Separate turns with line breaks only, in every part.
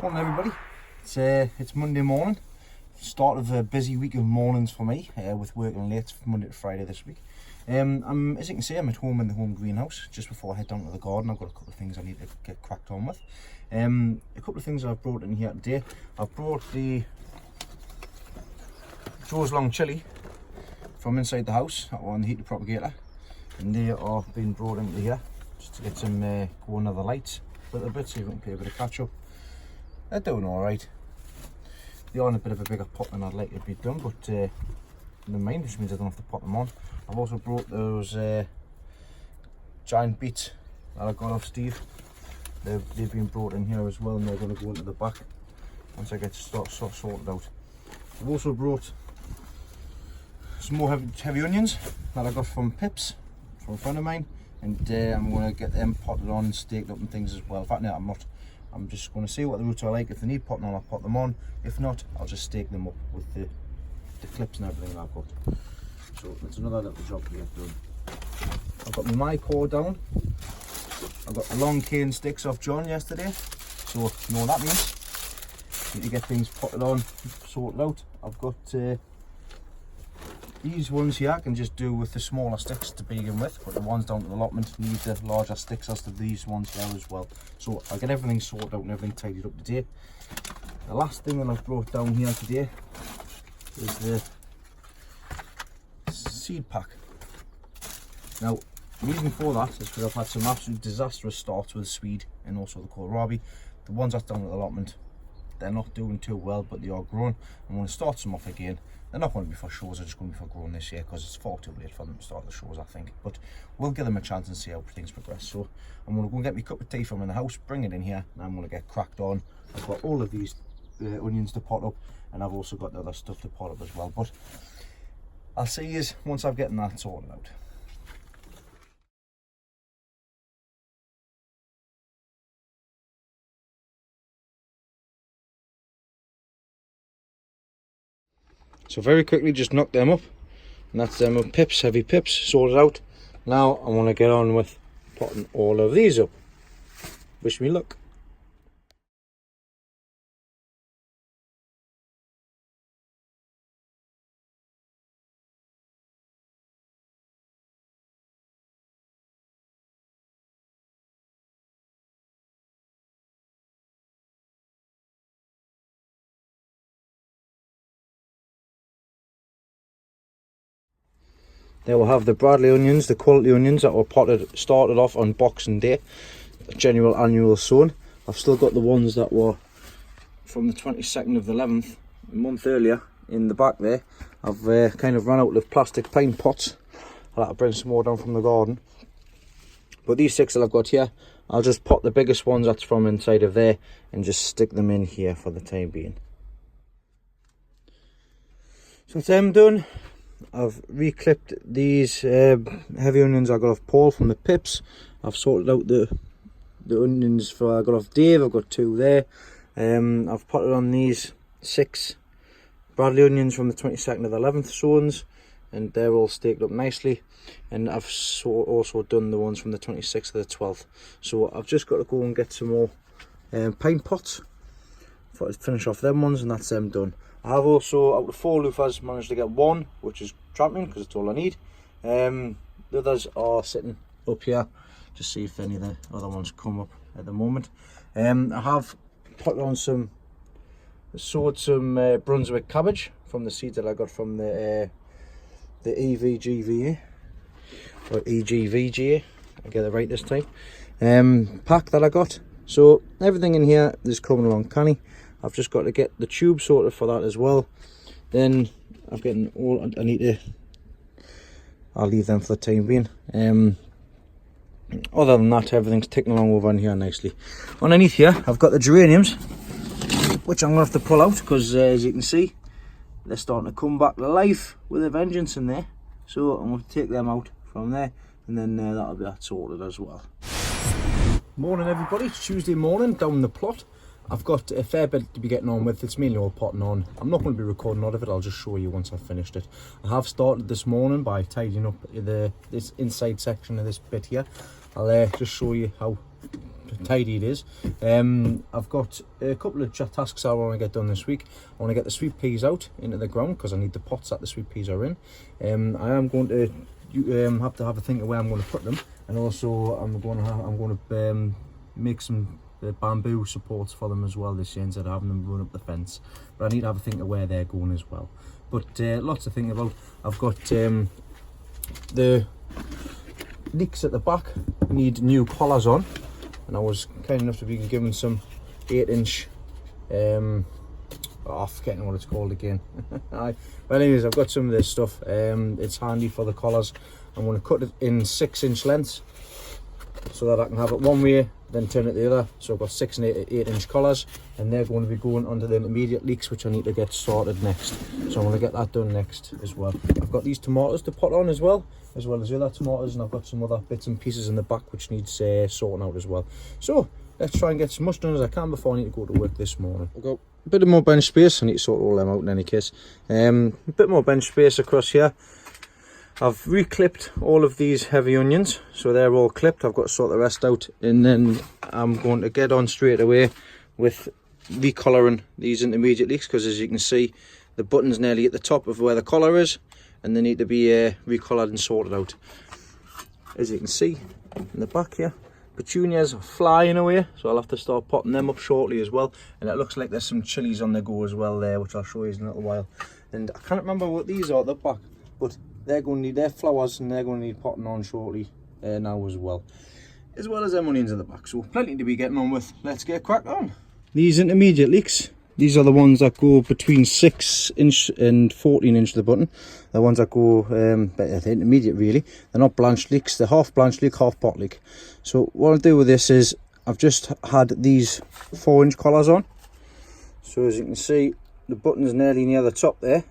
Morning everybody, it's Monday morning, start of a busy week of mornings for me, with working late from Monday to Friday this week. As you can see, I'm at home in the home greenhouse. Just before I head down to the garden, I've got a couple of things I need to get cracked on with. A couple of things I've brought in here today. I've brought the Joe's Long Chili from inside the house on the heated propagator, and they are being brought into here just to get some going of the lights a little bit so you can play a bit of catch up. They're doing alright. They are in a bit of a bigger pot than I'd like to be done, but never mind, which means I don't have to put them on. I've also brought those giant beets that I got off Steve. They've been brought in here as well, and they're going to go into the back once I get sorted out. I've also brought some more heavy onions that I got from Pips, from a friend of mine, and I'm going to get them potted on and staked up and things as well. In fact, no, I'm not. I'm just going to see what the roots are like. If they need potting on, I'll pot them on. If not, I'll just stake them up with the clips and everything that I've got. So it's another little job to get done. I've got my pour down. I got the long cane sticks off John yesterday. So you know what that means. Need to get things potted on, sorted out. I've got these ones here I can just do with the smaller sticks to begin with, but the ones down to the allotment need the larger sticks as to these ones here as well. So I'll get everything sorted out and everything tidied up today. The last thing that I've brought down here today is the seed pack. Now, the reason for that is because I've had some absolute disastrous starts with Swede and also the kohlrabi. The ones that's down at the allotment, they're not doing too well, but they are growing. I'm going to start some off again. They're not going to be for shows, they're just going to be for growing this year because it's far too late for them to start the shows, I think. But we'll give them a chance and see how things progress. So I'm going to go and get my cup of tea from in the house, bring it in here, and I'm going to get cracked on. I've got all of these onions to pot up, and I've also got the other stuff to pot up as well. But I'll see you once I've gotten that sorted out. So very quickly just knock them up, and that's them with Pips, heavy Pips, sorted out. Now I want to get on with potting all of these up. Wish me luck. There we'll have the Bradley onions, the quality onions that were started off on Boxing Day, general annual sown. I've still got the ones that were from the 22nd of the 11th, a month earlier, in the back there. I've kind of run out of plastic pine pots. I'll have to bring some more down from the garden. But these 6 that I've got here, I'll just pot the biggest ones that's from inside of there and just stick them in here for the time being. So that's them done. I've reclipped these heavy onions I got off Paul from the Pips. I've sorted out the onions I got off Dave. I've got 2 there. I've potted on these 6 Bradley onions from the 22nd of the 11th sowings, and they're all staked up nicely. And I've also done the ones from the 26th of the 12th. So I've just got to go and get some more pine pots to finish off them ones, and that's them done. I have also, out of 4 loofahs, managed to get 1, which is trampling because it's all I need. The others are sitting up here, just see if any of the other ones come up at the moment. I have put on sowed some Brunswick cabbage from the seeds that I got from the EVGVA, or EGVGA, I get it right this time, pack that I got. So everything in here is coming along canny. I've just got to get the tube sorted for that as well. Then I've gotten all I need to. I'll leave them for the time being. Other than that, everything's ticking along over in here nicely. Underneath here, I've got the geraniums, which I'm going to have to pull out because, as you can see, they're starting to come back to life with a vengeance in there. So I'm going to take them out from there, and then that'll be that sorted as well. Morning everybody, it's Tuesday morning down the plot. I've got a fair bit to be getting on with. It's mainly all potting on. I'm not going to be recording a lot of it, I'll just show you once I've finished it. I have started this morning by tidying up this inside section of this bit here. I'll just show you how tidy it is. I've got a couple of tasks I want to get done this week. I want to get the sweet peas out into the ground because I need the pots that the sweet peas are in. I am going to have a think of where I'm going to put them, and also I'm going to make some bamboo supports for them as well this year instead of having them run up the fence. But I need to have a think of where they're going as well. But lots to think about. I've got the leaks at the back need new collars on, and I was kind enough to be given some 8-inch I'm forgetting what it's called again. Well, anyways, I've got some of this stuff. It's handy for the collars. I'm going to cut it in 6-inch lengths so that I can have it one way, then turn it the other. So I've got 6 and 8-inch collars, and they're going to be going onto the intermediate leeks, which I need to get started next. So I'm going to get that done next as well. I've got these tomatoes to put on as well as the other tomatoes, and I've got some other bits and pieces in the back which needs sorting out as well. So let's try and get as much done as I can before I need to go to work this morning. I've got a bit of more bench space. I need to sort all them out in any case. A bit more bench space across here. I've re-clipped all of these heavy onions, so they're all clipped. I've got to sort the rest out, and then I'm going to get on straight away with recollaring these intermediate leeks, because as you can see, the button's nearly at the top of where the collar is, and they need to be recollared and sorted out. As you can see in the back here, petunias are flying away, so I'll have to start potting them up shortly as well. And it looks like there's some chilies on the go as well there, which I'll show you in a little while. And I can't remember what these are at the back, but they're going to need their flowers, and they're going to need potting on shortly now as well as them onions at the back. So plenty to be getting on with. Let's get cracked on. These intermediate leeks, these are the ones that go between 6-inch and 14-inch of the button. The ones that go the intermediate really. They're not blanched leeks, they're half blanched leek, half pot leek. So what I'll do with this is I've just had these 4-inch collars on. So as you can see, the button is nearly near the top there.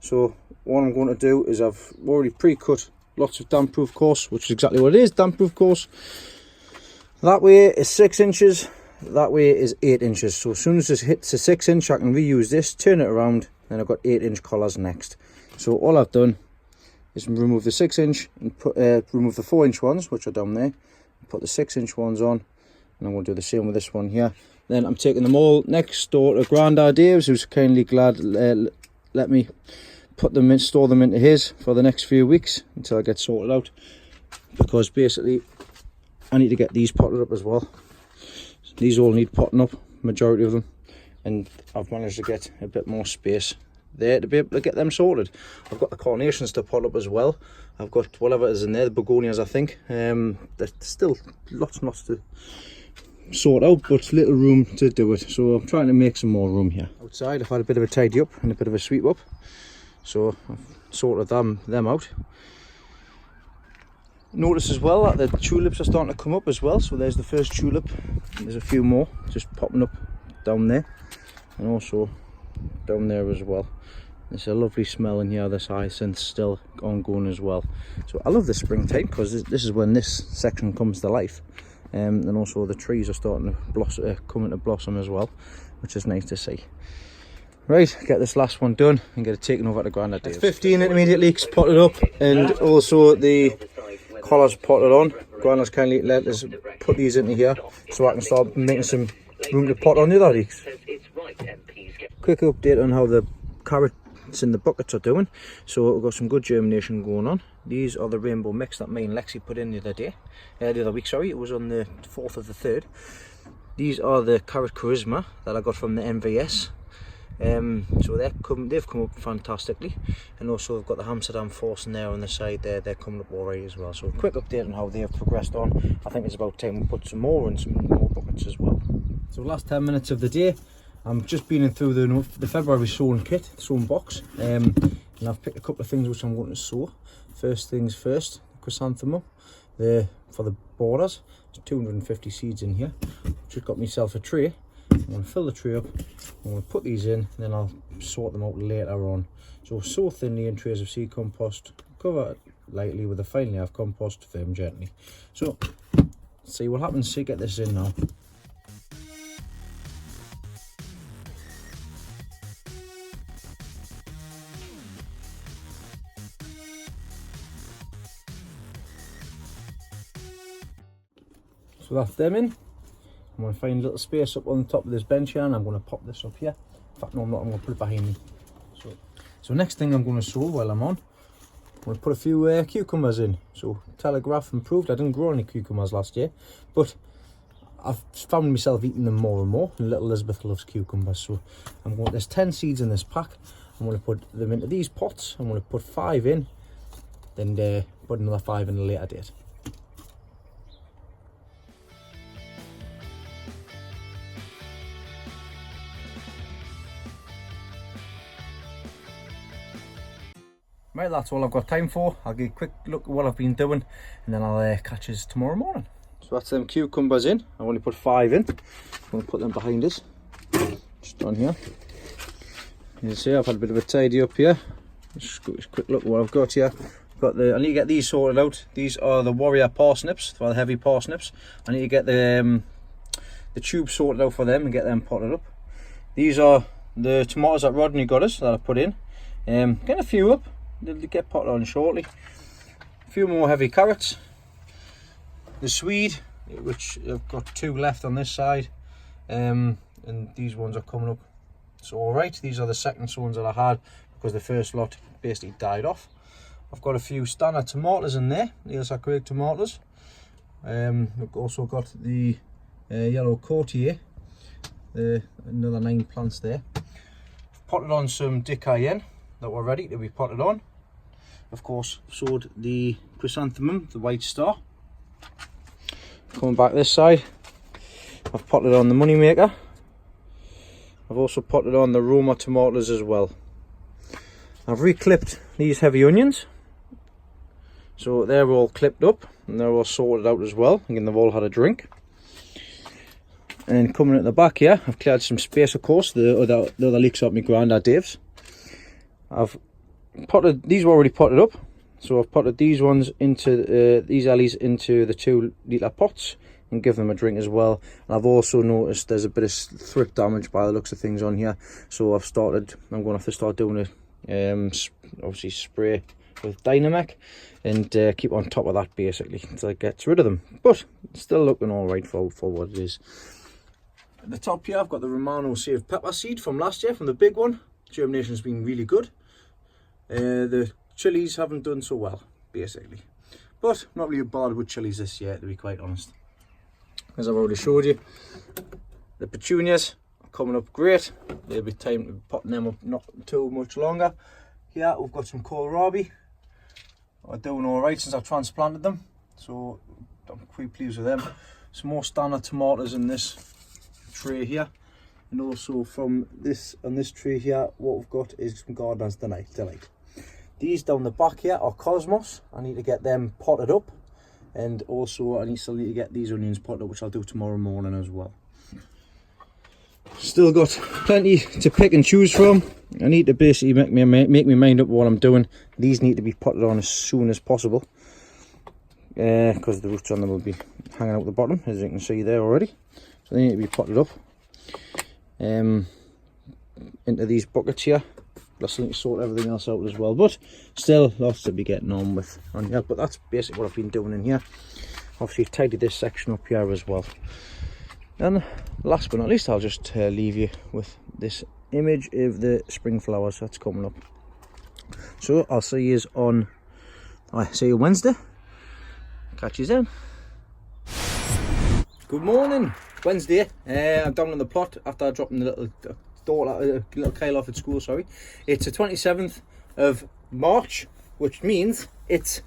So what I'm going to do is I've already pre-cut lots of damp proof course, which is exactly what it is, damp proof course. That way is 6 inches, that way is 8 inches. So as soon as this hits a 6-inch, I can reuse this, turn it around, and I've got 8-inch collars next. So all I've done is remove the 6-inch and remove the 4-inch ones, which are down there, and put the 6-inch ones on, and I'm going to do the same with this one here. Then I'm taking them all next door to Grandad Dave's, who's kindly let me put them in, store them into his for the next few weeks until I get sorted out, because basically I need to get these potted up as well. These all need potting up, majority of them, and I've managed to get a bit more space there to be able to get them sorted. I've got the carnations to pot up as well. I've got whatever is in there, the begonias I think. There's still lots and lots to sort out, but little room to do it, so I'm trying to make some more room here. Outside I've had a bit of a tidy up and a bit of a sweep up, so I've sorted them out. Notice as well that the tulips are starting to come up as well, so there's the first tulip, there's a few more just popping up down there, and also down there as well. There's a lovely smell in here, this hyacinth still ongoing as well. So I love the springtime, because this is when this section comes to life. And also the trees are starting to blossom, come into blossom as well, which is nice to see. Right, get this last one done and get it taken over to Grandad Dave's. 15 intermediate leeks potted up, and also the collars potted on. Grandad's kindly let us put these into here so I can start making some room to pot on the other leeks. Quick update on how the carrots in the buckets are doing. So we've got some good germination going on. These are the rainbow mix that me and Lexi put in the other week, sorry, it was on the 4th of the 3rd. These are the Carrot Charisma that I got from the MVS. So they've come up fantastically, and also I've got the Amsterdam Force in there on the side there. They're coming up already as well. So a quick update on how they've progressed on. I think it's about time we put some more in, some more buckets as well. So last 10 minutes of the day, I'm just been through the February sowing kit, sowing box, and I've picked a couple of things which I'm going to sow. First things first, chrysanthemum, for the borders. There's 250 seeds in here. Just got myself a tray. I'm going to fill the tray up, I'm going to put these in, and then I'll sort them out later on. So sow thinly in trays of seed compost, cover it lightly with a fine layer of compost, firm gently. So, see what happens. So get this in now. So that's them in. I'm going to find a little space up on the top of this bench here, and I'm going to pop this up here. In fact, no, I'm not. I'm going to put it behind me. So next thing I'm going to sow while I'm on, I'm going to put a few cucumbers in. So Telegraph improved. I didn't grow any cucumbers last year, but I've found myself eating them more and more. And little Elizabeth loves cucumbers, so there's 10 seeds in this pack. I'm going to put them into these pots. I'm going to put 5 in, then put another 5 in a later date. Right, that's all I've got time for. I'll give a quick look at what I've been doing, and then I'll catch us tomorrow morning. So that's them cucumbers in. I've only put 5 in. I'm going to put them behind us, just on here. You can see I've had a bit of a tidy up here. Just a quick look at what I've got here. I need to get these sorted out. These are the Warrior parsnips, for the heavy parsnips. I need to get the tube sorted out for them and get them potted up. These are the tomatoes that Rodney got us, that I put in. Getting a few up. They'll get potted on shortly. A few more heavy carrots. The swede, which I've got 2 left on this side, and these ones are coming up. So alright, these are the second ones that I had because the first lot basically died off. I've got a few standard tomatoes in there, these are Craig tomatoes. We've also got the yellow courtier, another 9 plants there. I've potted on some de Cayenne that were ready to be potted on. Of course, sowed the chrysanthemum, the white star. Coming back this side, I've potted on the moneymaker. I've also potted on the Roma tomatoes as well. I've reclipped these heavy onions, so they're all clipped up and they're all sorted out as well. Again, they've all had a drink. And coming at the back here, I've cleared some space, of course. The other leeks up my granddad Dave's. I've potted, these were already potted up, so I've potted these ones into these alleys into the 2 litre pots and give them a drink as well. And I've also noticed there's a bit of thrip damage by the looks of things on here, so I'm going to have to start doing a obviously spray with Dynamec and keep on top of that basically until it gets rid of them. But it's still looking all right for what it is. At the top here I've got the Romano saved pepper seed from last year, from the big one. Germination's been really good. The chilies haven't done so well basically, but not really bothered with chilies this year, to be quite honest. As I've already showed you, the petunias are coming up great. There'll be time to be potting them up not too much longer. Here we've got some kohlrabi. Are doing all right since I've transplanted them, so I'm quite pleased with them. Some more standard tomatoes in this tray here, and also from this on this tree here, what we've got is some Gardener's Delight. These down the back here are Cosmos. I need to get them potted up, and also I still need to get these onions potted up, which I'll do tomorrow morning as well. Still got plenty to pick and choose from. I need to basically make me mind up what I'm doing. These need to be potted on as soon as possible, because the roots on them will be hanging out the bottom, as you can see there already. So they need to be potted up into these buckets here. I still need to sort everything else out as well, but still lots to be getting on with on here. But that's basically what I've been doing in here. Obviously tidied this section up here as well. And last but not least, I'll just leave you with this image of the spring flowers that's coming up. So I'll see you Wednesday. Catch you then. Good morning, Wednesday. I'm down on the plot after dropping the little Kyle off at school. Sorry, it's the 27th of March, which means it's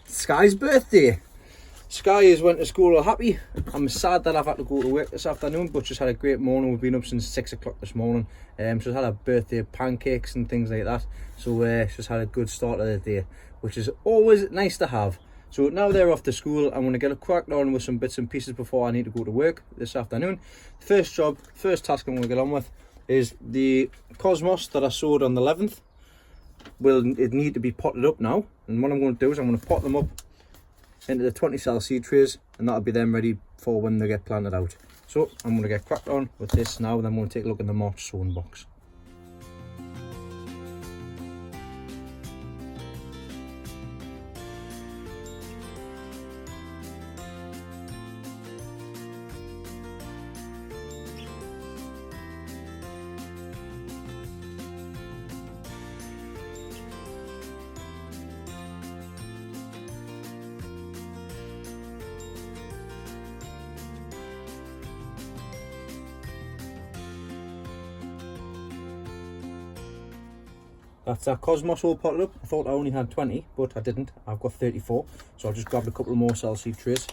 Sky's birthday. Sky has went to school all happy. I'm sad that I've had to go to work this afternoon, but just had a great morning. We've been up since 6 o'clock this morning. She's had a birthday pancakes and things like that. So she's had a good start of the day, which is always nice to have. So now they're off to school, I'm going to get a crack on with some bits and pieces before I need to go to work this afternoon. First task I'm going to get on with is the Cosmos that I sowed on the 11th. It need to be potted up now, and what I'm going to do is I'm going to pot them up into the 20 cell seed trays, and that'll be them ready for when they get planted out. So I'm going to get cracked on with this now, and then I'm going to take a look in the March sowing box. That's our Cosmos all potted up. I thought I only had 20, but I didn't. I've got 34, so I've just grabbed a couple of more cell seed trays,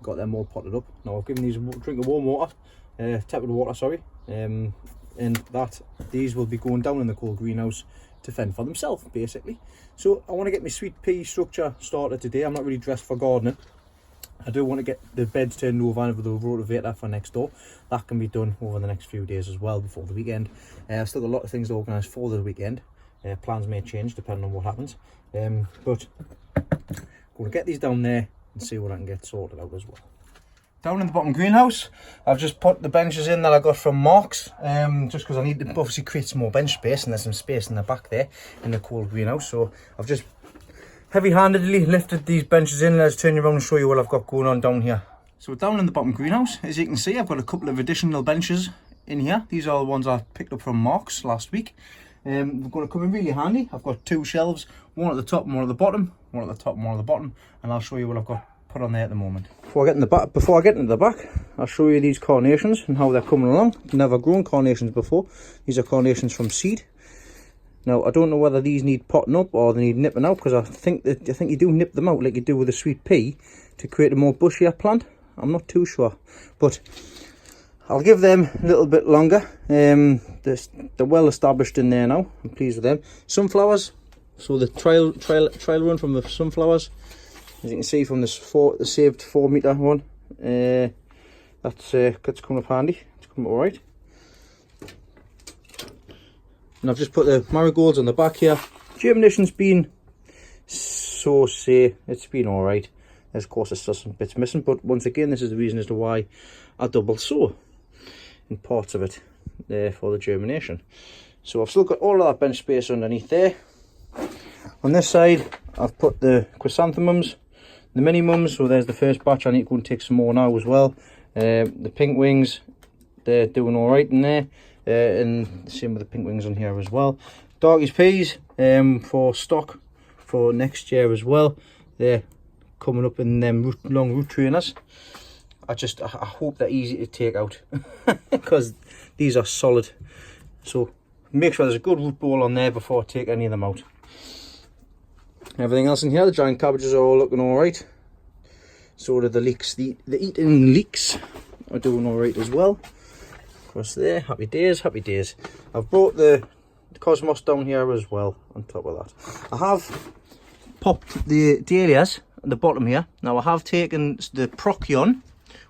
got them all potted up. Now I've given these a drink of warm water, tepid water, sorry, and that these will be going down in the cold greenhouse to fend for themselves, basically. So I want to get my sweet pea structure started today. I'm not really dressed for gardening. I do want to get the beds turned over with the rotavator for next door. That can be done over the next few days as well, before the weekend. I've still got a lot of things to organise for the weekend. Plans may change depending on what happens, but I'm going to get these down there and see what I can get sorted out as well. Down in the bottom greenhouse, I've just put the benches in that I got from Marks, just because I need to obviously create some more bench space, and there's some space in the back there in the cold greenhouse. So I've just heavy-handedly lifted these benches in. Let's turn you around and show you what I've got going on down here. So down in the bottom greenhouse, as you can see, I've got a couple of additional benches in here. These are the ones I picked up from Marks last week. They're going to come in really handy. I've got two shelves, one at the top and one at the bottom, one at the top and one at the bottom, and I'll show you what I've got put on there at the moment. Before I get into the back, I'll show you these carnations and how they're coming along. Never grown carnations before. These are carnations from seed. Now I don't know whether these need potting up or they need nipping out, because I think you do nip them out like you do with a sweet pea to create a more bushier plant. I'm not too sure, but I'll give them a little bit longer. They're well established in there now. I'm pleased with them. Sunflowers, so the trial run from the sunflowers, as you can see from this the saved 4 metre one, that's coming up handy. It's coming up all right. And I've just put the marigolds on the back here. Germination's been it's been all right. Of course, there's still some bits missing, but once again, this is the reason as to why I double sow in parts of it there for the germination. So I've still got all of that bench space underneath there. On this side, I've put the chrysanthemums, the mini mums. So there's the first batch. I need to go and take some more now as well. The pink wings, they're doing all right in there, and the same with the pink wings on here as well. Darkies peas for stock for next year as well. They're coming up in them long root trainers. I hope they're easy to take out because these are solid. So make sure there's a good root ball on there before I take any of them out. Everything else in here, the giant cabbages are all looking all right. So do the leeks. The eating leeks are doing all right as well. Across there, happy days, happy days. I've brought the Cosmos down here as well on top of that. I have popped the dahlias at the bottom here. Now I have taken the Procyon,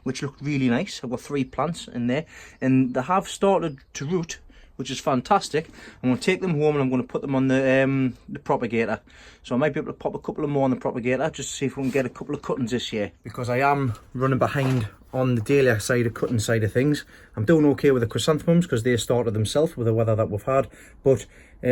which look really nice. I've got 3 plants in there, and they have started to root, which is fantastic. I'm going to take them home and I'm going to put them on the propagator. So I might be able to pop a couple of more on the propagator just to see if we can get a couple of cuttings this year, because I am running behind on the dahlia side of cutting side of things. I'm doing okay with the chrysanthemums because they started themselves with the weather that we've had, but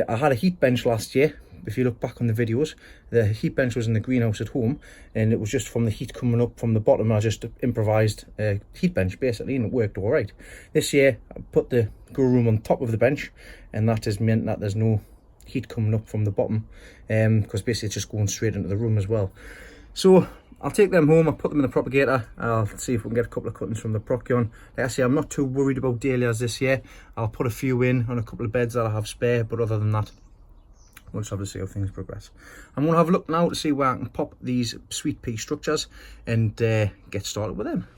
I had a heat bench last year. If you look back on the videos, the heat bench was in the greenhouse at home, and it was just from the heat coming up from the bottom. I just improvised a heat bench basically, and it worked all right. This year I put the grow room on top of the bench, and that has meant that there's no heat coming up from the bottom, because basically it's just going straight into the room as well. So I'll take them home, I'll put them in the propagator. I'll see if we can get a couple of cuttings from the Procyon. Like I say, I'm not too worried about dahlias this year. I'll put a few in on a couple of beds that I have spare, but other than that, we'll just have to see how things progress. I'm going to have a look now to see where I can pop these sweet pea structures and get started with them.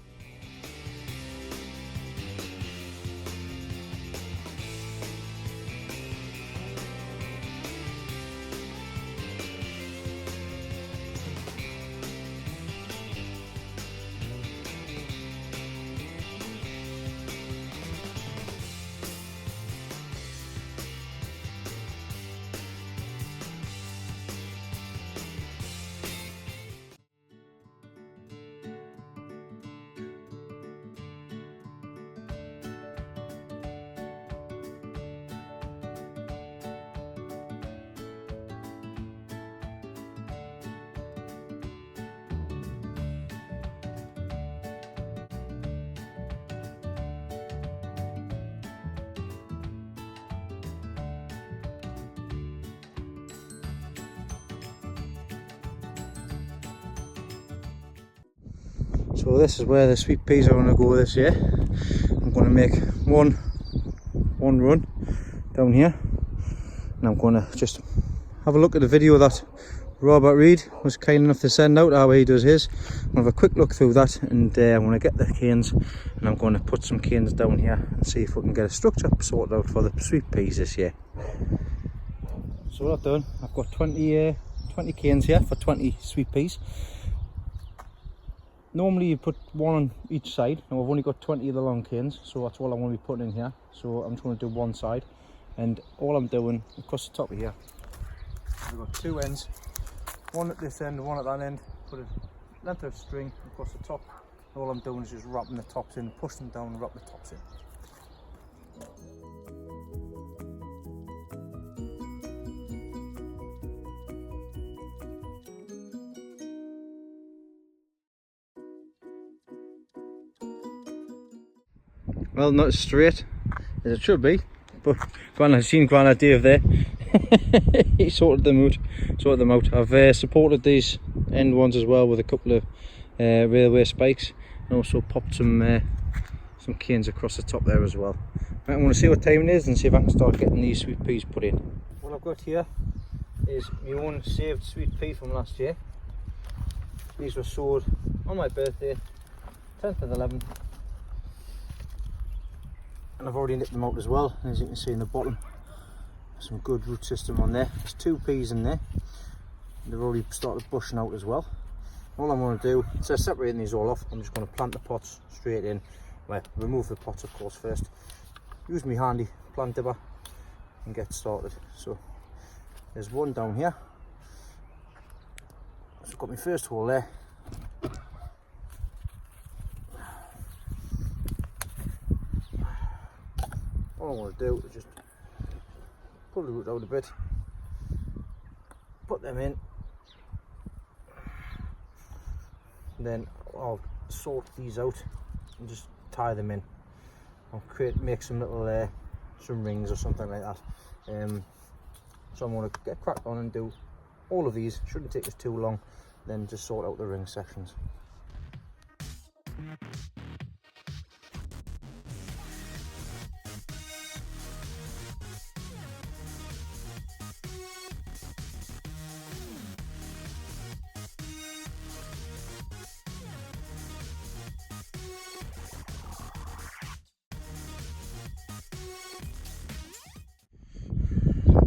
So this is where the sweet peas are going to go this year. I'm going to make one run down here, and I'm going to just
have a look at the video that Robert Reed was kind enough to send out, how he does his. I'll have a quick look through that, and I'm going to get the canes and I'm going to put some canes down here and see if we can get a structure sorted out for the sweet peas this year. So what I've done, I've got 20 canes here for 20 sweet peas. Normally you put one on each side. Now I've only got 20 of the long canes, so that's all I'm going to be putting in here. So I'm just going to do one side, and all I'm doing across the top of here, I've got two ends, one at this end, one at that end. Put a length of string across the top. All I'm doing is just wrapping the tops in, push them down and wrap the tops in. Well, not as straight as it should be, but I've seen Grandad Dave there. He sorted them out. I've supported these end ones as well with a couple of railway spikes, and also popped some canes across the top there as well. Right, I want to see what time it is and see if I can start getting these sweet peas put in. What I've got here is my own saved sweet pea from last year. These were sowed on my birthday, 10th of the 11th. And I've already nipped them out as well, and as you can see in the bottom, some good root system on there. There's 2 peas in there. They've already started bushing out as well. All I'm going to do, instead of separating these all off, I'm just going to plant the pots straight in. Well, remove the pots of course first. Use my handy plant dibber and get started. So there's one down here. So I've got my first hole there. All I want to do is just pull the root out a bit, put them in, and then I'll sort these out and just tie them in. I'll make some little some rings or something like that. So I'm going to get cracked on and do all of these. Shouldn't take us too long. Then just sort out the ring sections.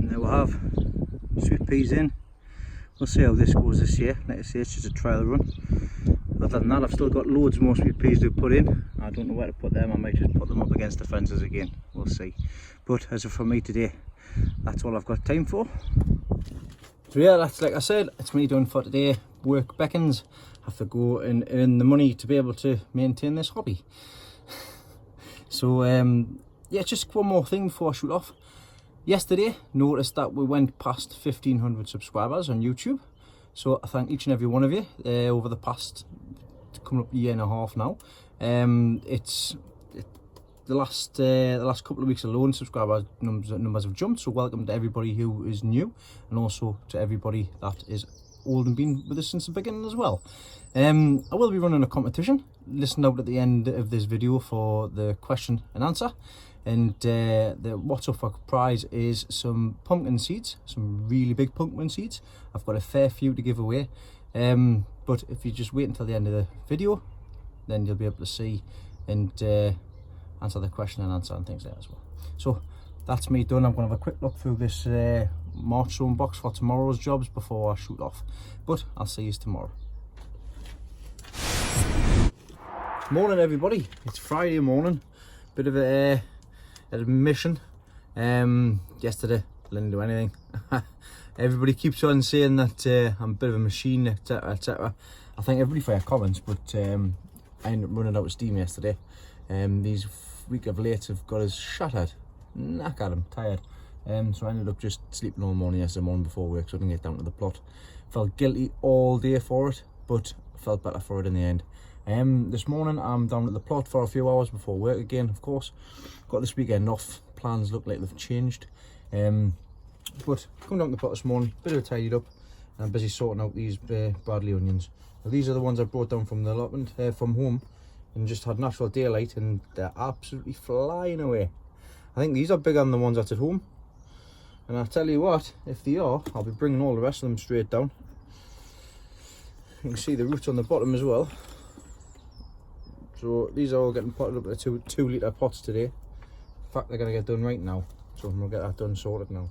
We'll have sweet peas in. We'll see how this goes this year. Like I say, it's just a trial run. Other than that, I've still got loads more sweet peas to put in. I don't know where to put them. I might just put them up against the fences again. We'll see. But as for me today, that's all I've got time for. So yeah, that's, like I said, it's me done for today. Work beckons. I have to go and earn the money to be able to maintain this hobby. So yeah, just one more thing before I shoot off. Yesterday, noticed that we went past 1,500 subscribers on YouTube. So I thank each and every one of you over the past, coming up a year and a half now. The last couple of weeks alone, subscriber numbers have jumped. So welcome to everybody who is new, and also to everybody that is old and been with us since the beginning as well. I will be running a competition. Listen out at the end of this video for the question and answer. And what's up for prize is some pumpkin seeds, some really big pumpkin seeds. I've got a fair few to give away, but if you just wait until the end of the video, then you'll be able to see and answer the question and answer and things like that as well. So that's me done. I'm going to have a quick look through this March sewing box for tomorrow's jobs before I shoot off. But I'll see you tomorrow. Morning everybody, it's Friday morning. Bit of a admission. Yesterday I didn't do anything. Everybody keeps on saying that I'm a bit of a machine, etc, etc. I thank everybody for your comments, but I ended up running out of steam yesterday. These week of late have got us shattered, knackered, I'm tired. So I ended up just sleeping all morning yesterday morning before work, so I didn't get down to the plot. Felt guilty all day for it, but felt better for it in the end. This morning I'm down at the plot for a few hours before work again, of course. Got this weekend off, plans look like they've changed. But come down to the plot this morning, bit of a tidied up, and I'm busy sorting out these Bradley onions. Now, these are the ones I brought down from the allotment, from home, and just had natural daylight, and they're absolutely flying away. I think these are bigger than the ones that's at home. And I'll tell you what, if they are, I'll be bringing all the rest of them straight down. You can see the roots on the bottom as well. So these are all getting potted up to 2 litre pots today. In fact, they're going to get done right now. So we'll get that done sorted now.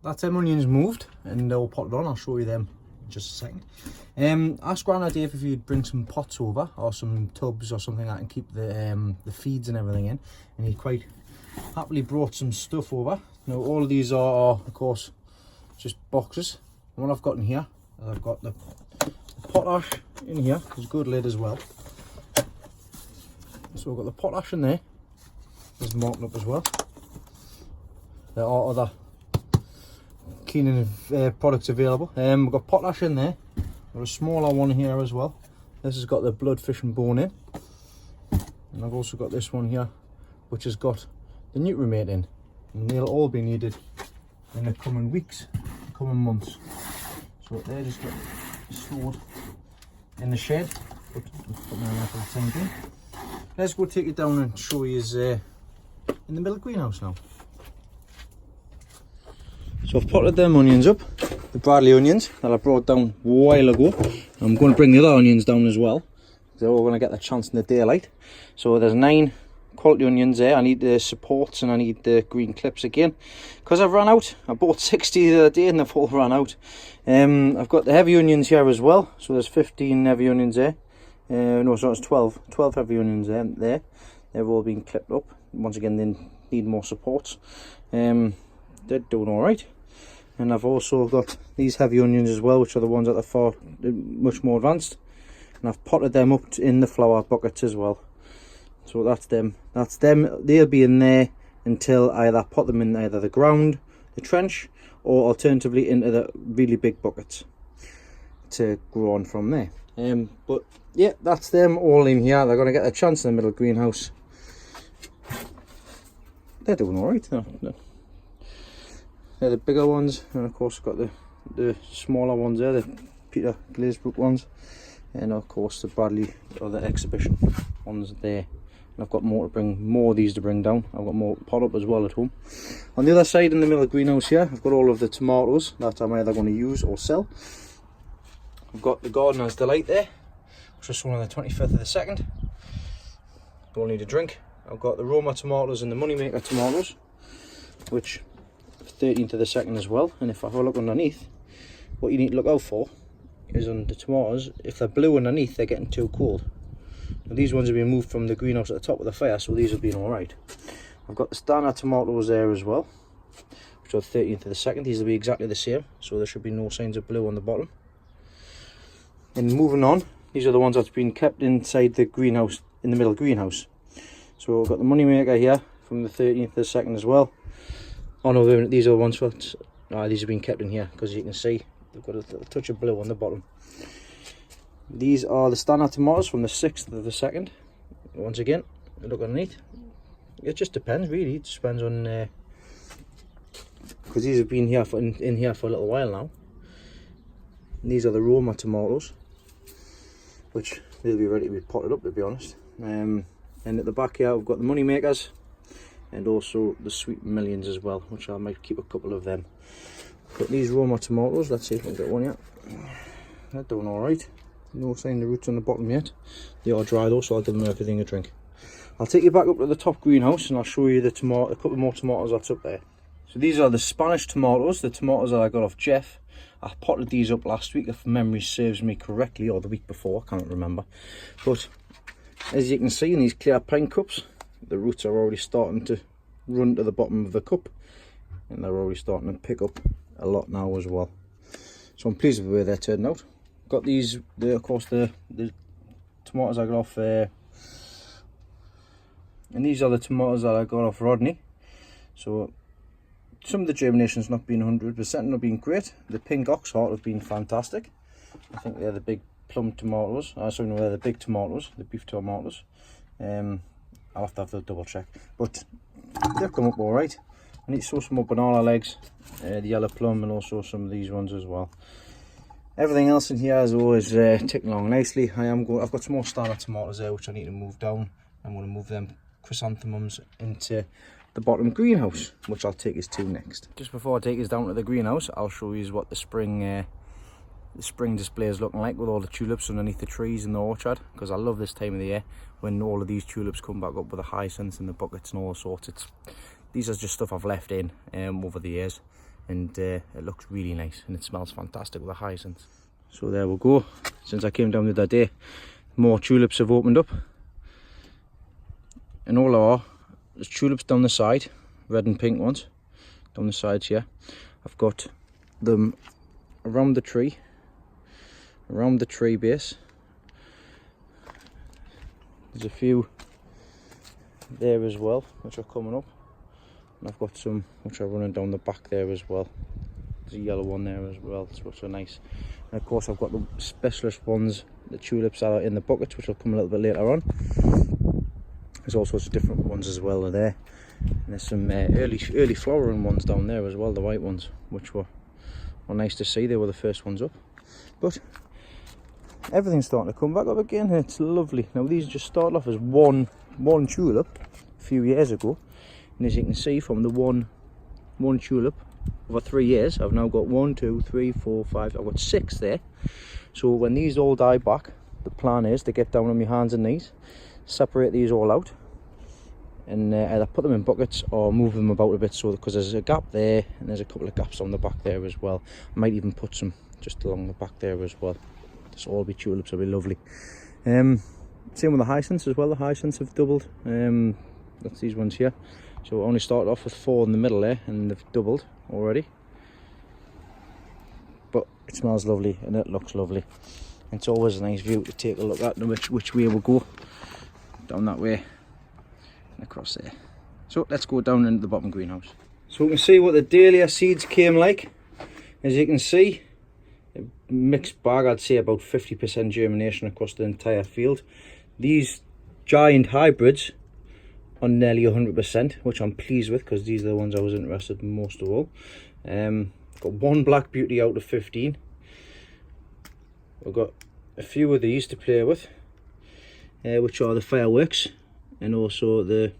That's them onions moved and all potted on. I'll show you them in just a second. Ask Grandad Dave if you'd bring some pots over or some tubs or something that can keep the feeds and everything in, and he quite happily brought some stuff over. Now all of these are of course just boxes. And what I've got in here, I've got the potash in here. There's a good lid as well. So we've got the potash in there. There's marked up as well. There are other cleaning products available. We've got potash in there. Got a smaller one here as well. This has got the blood fish and bone in, and I've also got this one here which has got the Nutrimate in, and they'll all be needed in the coming weeks, coming months. So they're just got stored in the shed, but put them in there for the time being. Let's go take it down and show you in the middle greenhouse now. So I've potted them onions up, the Bradley onions that I brought down a while ago. I'm going to bring the other onions down as well. They're all going to get the chance in the daylight. So there's 9 quality onions there. I need the supports and I need the green clips again, because I've run out. I bought 60 the other day and they've all run out. I've got the heavy onions here as well. So there's 15 heavy onions there. No, so it's 12 heavy onions there. They've all been clipped up. Once again, they need more supports. They're doing all right. And I've also got these heavy onions as well, which are the ones that are much more advanced. And I've potted them up in the flower buckets as well. So that's them. They'll be in there until I either pot them in either the ground, the trench, or alternatively into the really big buckets to grow on from there. But yeah, that's them all in here. They're going to get a chance in the middle greenhouse. They're doing all right. They're the bigger ones, and of course got the smaller ones there, the Peter Glazebrook ones, and of course the Bradley or the exhibition ones there. And I've got more of these to bring down. I've got more pot up as well at home. On the other side in the middle of the greenhouse here, I've got all of the tomatoes that I'm either going to use or sell. I've got the Gardener's Delight there, which was sold on the 25th of the 2nd. Don't need a drink. I've got the Roma tomatoes and the Moneymaker tomatoes, which 13th of the 2nd as well. And if I have a look underneath, what you need to look out for is on the tomatoes, if they're blue underneath, they're getting too cold. Now these ones have been moved from the greenhouse at the top of the fire, so these have been alright. I've got the standard tomatoes there as well, which are 13th of the 2nd. These will be exactly the same, so there should be no signs of blue on the bottom. And moving on, these are the ones that's been kept inside the greenhouse, in the middle greenhouse. So I've got the Moneymaker here from the 13th of the 2nd as well. Oh no, these are the ones for, these have been kept in here, because you can see they've got a touch of blue on the bottom. These are the standard tomatoes from the 6th of the 2nd. Once again, look underneath. It just depends really, it just depends on, because these have been here in here for a little while now. And these are the Roma tomatoes, which they'll be ready to be potted up, to be honest. And at the back here we've got the Moneymakers, and also the Sweet Millions as well, which I might keep a couple of them. Got these Roma tomatoes, let's see if I can get one yet. They're doing alright. No sign of roots on the bottom yet. They are dry though, so I'll give them everything a drink. I'll take you back up to the top greenhouse and I'll show you a couple more tomatoes that's up there. So these are the Spanish tomatoes, the tomatoes that I got off Jeff. I potted these up last week, if memory serves me correctly, or the week before, I can't remember. But as you can see in these clear pine cups, the roots are already starting to run to the bottom of the cup, and they're already starting to pick up a lot now as well. So I'm pleased with the way they're turning out. Got these, of course, the tomatoes I got off, and these are the tomatoes that I got off Rodney.
So some of the germination's not been 100%, not been great. The pink oxheart have been fantastic. I think they're the big plum tomatoes. Sorry, no, they're the big tomatoes, the beef tomatoes. I'll have to have to double check, but they've come up all right. I need to sow some more banana legs, the yellow plum, and also some of these ones as well. Everything else in here is always ticking along nicely. I've got some more standard tomatoes there which I need to move down. I'm going to move them chrysanthemums into the bottom greenhouse, which I'll take us to next. Just before I take us down to the greenhouse, I'll show you what the spring display is looking like with all the tulips underneath the trees in the orchard, because I love this time of the year when all of these tulips come back up with the hyacinths and the buckets and all sorts. These are just stuff I've left in over the years, and it looks really nice and it smells fantastic with the hyacinths. So there we go. Since I came down the other day, more tulips have opened up, and all there are, there's tulips down the side, red and pink ones down the sides here. I've got them around the tree base. There's a few there as well which are coming up, and I've got some which are running down the back there as well. There's a yellow one there as well, which are nice. And of course I've got the specialist ones, the tulips that are in the buckets, which will come a little bit later on. There's all sorts of different ones as well there. And there's some early flowering ones down there as well, the white ones, which were nice to see. They were the first ones up. But everything's starting to come back up again. It's lovely. Now these just started off as one tulip a few years ago, and as you can see from the one tulip over 3 years, I've now got 1, 2, 3, 4, 5. I've got 6 there. So when these all die back, the plan is to get down on my hands and knees, separate these all out, and either put them in buckets or move them about a bit, so because there's a gap there and there's a couple of gaps on the back there as well. I might even put some just along the back there as well. This all be tulips, will be lovely. Same with the hyacinths as well. The hyacinths have doubled. That's these ones here. So I only started off with 4 in the middle there, and they've doubled already. But it smells lovely and it looks lovely. And it's always a nice view to take a look at which way we'll go. Down that way and across there. So let's go down into the bottom greenhouse. So we can see what the dahlia seeds came like. As you can see, a mixed bag. I'd say about 50% germination across the entire field. These giant hybrids are nearly 100%, which I'm pleased with, because these are the ones I was interested in most of all. Got 1 black beauty out of 15. I've got a few of these to play with, which are the fireworks, and also the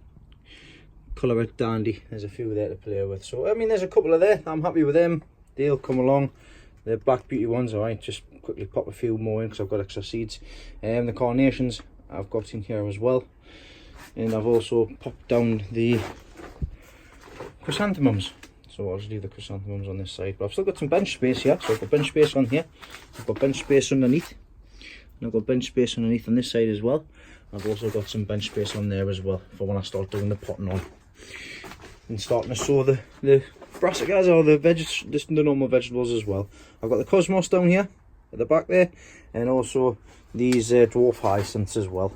Colorette Dandy. There's a few there to play with. So I mean, there's a couple of there. I'm happy with them. They'll come along. The black beauty ones, I might just quickly pop a few more in because I've got extra seeds. The carnations I've got in here as well, and I've also popped down the chrysanthemums. So I'll just leave the chrysanthemums on this side, but I've still got some bench space here. So I've got bench space on here, I've got bench space underneath, and I've got bench space underneath on this side as well. I've also got some bench space on there as well for when I start doing the potting on and starting to sow the brassicas or the normal vegetables as well. I've got the cosmos down here at the back there, and also these dwarf hyacinths as well,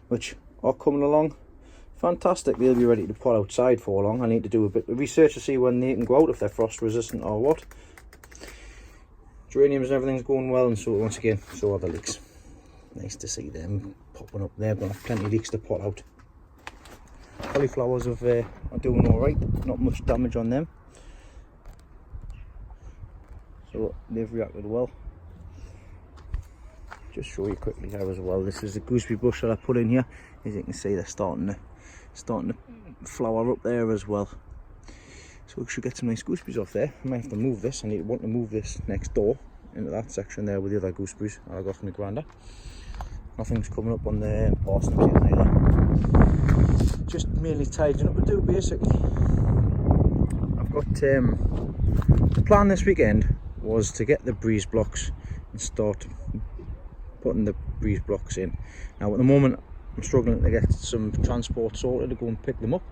which are coming along fantastic. They'll be ready to put outside for long. I need to do a bit of research to see when they can go out, if they're frost resistant or what. Geraniums and everything's going well, and so once again, so are the leeks. Nice to see them popping up there. I've got plenty of leeks to pot out. Cauliflowers are doing all right, not much damage on them, so they've reacted well. Just show you quickly here as well. This is the gooseberry bush that I put in here. As you can see, they're starting to flower up there as well. So we should get some nice gooseberries off there. I might have to move this. I want to move this next door into that section there with the other gooseberries I got from the granda. Nothing's coming up on the parsnips yet either. Just mainly tidying up to do basically. I've got the plan this weekend was to get the breeze blocks and start putting the breeze blocks in. Now at the moment I'm struggling to get some transport sorted to go and pick them up.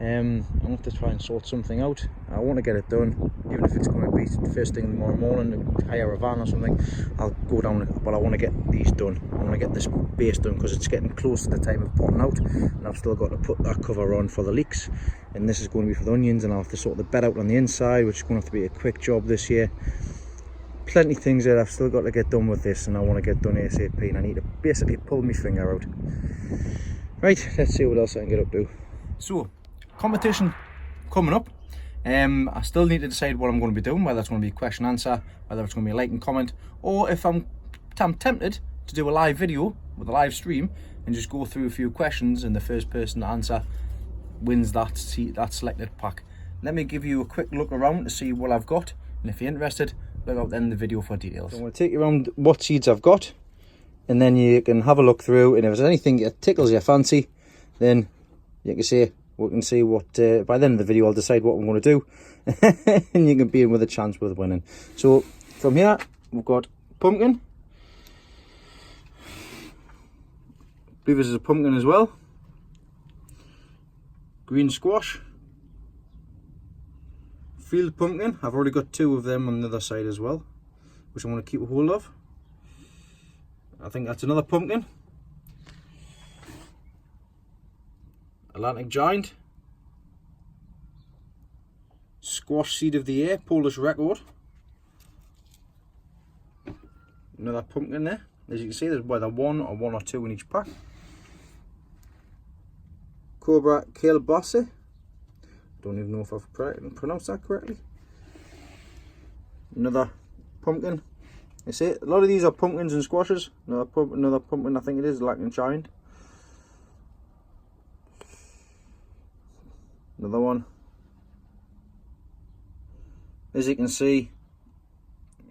I'm going to have to try and sort something out. I want to get it done, even if it's going to be first thing tomorrow morning, hire a van or something. I'll go down, but I want to get these done. I want to get this base done because it's getting close to the time of potting out, and I've still got to put that cover on for the leeks. And this is going to be for the onions, and I'll have to sort the bed out on the inside, which is going to have to be a quick job this year. Plenty of things that I've still got to get done with this, and I want to get done ASAP, and I need to basically pull my finger out. Right, let's see what else I can get up to. So, competition coming up. I still need to decide what I'm going to be doing, whether it's going to be question answer, whether it's going to be a like and comment, or if I'm tempted to do a live video with a live stream and just go through a few questions, and the first person to answer wins that selected pack. Let me give you a quick look around to see what I've got, and if you're interested, look out then the video for details. So I'm going to take you around what seeds I've got, and then you can have a look through, and if there's anything that tickles your fancy, then you can see, we can see what, by the end of the video I'll decide what I'm going to do, and you can be in with a chance with winning. So from here we've got pumpkin. I believe this is a pumpkin as well. Green squash. Field pumpkin. I've already got 2 of them on the other side as well, which I want to keep a hold of. I think that's another pumpkin. Atlantic Giant. Squash Seed of the Year, Polish Record. Another pumpkin there. As you can see, there's either 1 or 2 in each pack. Cobra Kielbasa. Don't even know if I've pronounced that correctly. Another pumpkin. You see, a lot of these are pumpkins and squashes. Another pumpkin, I think it is, Atlantic Giant. Another one. As you can see,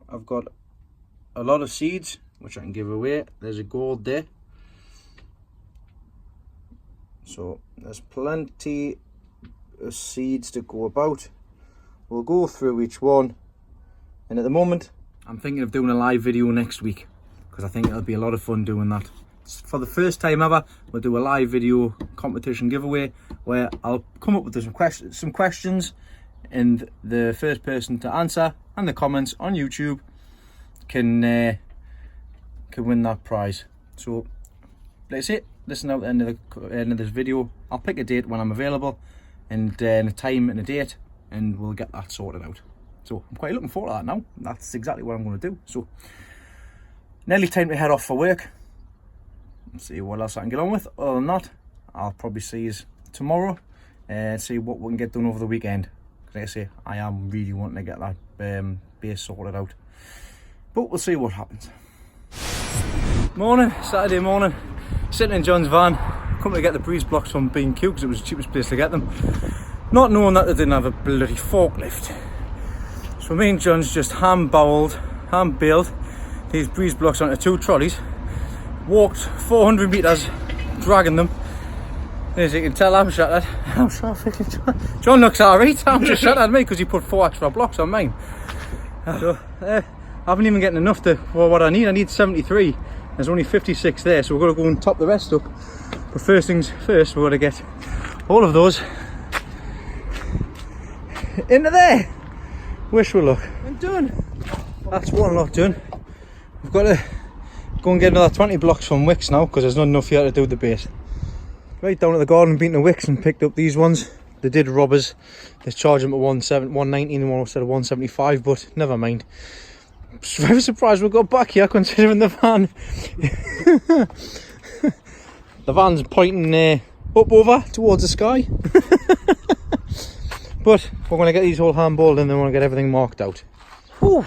I've got a lot of seeds which I can give away. There's a gold there, so there's plenty of seeds to go about. We'll go through each one, and at the moment I'm thinking of doing a live video next week, because I think it'll be a lot of fun doing that. For the first time ever, we'll do a live video competition giveaway where I'll come up with some questions, and the first person to answer and the comments on YouTube can win that prize. So that's it. Listen out at the end of this video. I'll pick a date when I'm available, and a time and a date, and we'll get that sorted out. So I'm quite looking forward to that now. That's exactly what I'm going to do. So nearly time to head off for work. Let's see what else I can get on with. Other than that, I'll probably see you tomorrow and see what we can get done over the weekend. Like I say, I am really wanting to get that base sorted out, but we'll see what happens. Morning, Saturday morning, sitting in John's van, coming to get the breeze blocks from B&Q because it was the cheapest place to get them, not knowing that they didn't have a bloody forklift. So me and John's just hand-baled these breeze blocks onto 2 trolleys, walked 400 metres dragging them. As you can tell, I'm shattered. I'm so freaking John looks alright. I'm just shattered at me because he put 4 extra blocks on mine. So I haven't even getting enough to what I need. I need 73. There's only 56 there, so we're going to go and top the rest up. But first things first, we're going to get all of those into there. Wish we luck. I'm done. That's one lot done. We've got to go and get another 20 blocks from Wicks now, because there's not enough here to do the base. Right down at the garden, been to Wicks and picked up these ones. They did robbers. They charged them at 190 and one instead of 175, but never mind. I'm very surprised we got back here considering the van. The van's pointing up over towards the sky. But we're going to get these all handballed and then we're going to get everything marked out. Whew.